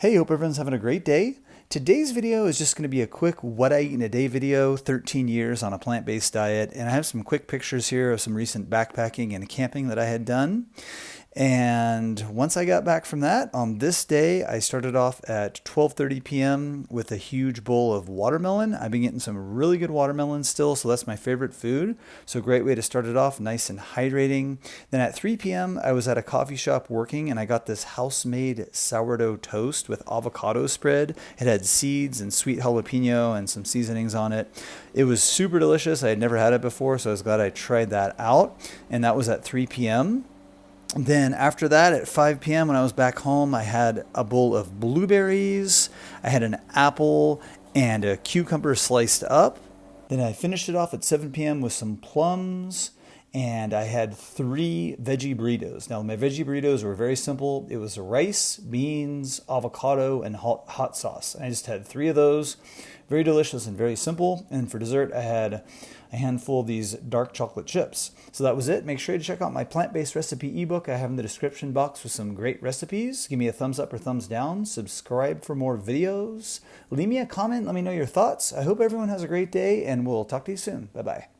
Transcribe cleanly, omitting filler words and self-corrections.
Hey, hope everyone's having a great day. Today's video is just going to be a quick what I eat in a day video, 13 years on a plant-based diet, and I have some quick pictures here of some recent backpacking and camping that I had done. And once I got back from that, on this day, I started off at 12:30 p.m. with a huge bowl of watermelon. I've been getting some really good watermelon still, so that's my favorite food. So great way to start it off, nice and hydrating. Then at 3 p.m., I was at a coffee shop working, and I got this house-made sourdough toast with avocado spread. It had seeds and sweet jalapeno and some seasonings on it. It was super delicious. I had never had it before, so I was glad I tried that out. And that was at 3 p.m. Then after that, at 5 p.m. when I was back home, I had a bowl of blueberries, I had an apple, and a cucumber sliced up. Then I finished it off at 7 p.m. with some plums, and I had 3 veggie burritos. Now, my veggie burritos were very simple. It was rice, beans, avocado, and hot sauce. And I just had 3 of those. Very delicious and very simple. And for dessert, I had a handful of these dark chocolate chips. So that was it. Make sure to check out my plant-based recipe ebook I have in the description box with some great recipes. Give me a thumbs up or thumbs down. Subscribe for more videos. Leave me a comment. Let me know your thoughts. I hope everyone has a great day, and we'll talk to you soon. Bye-bye.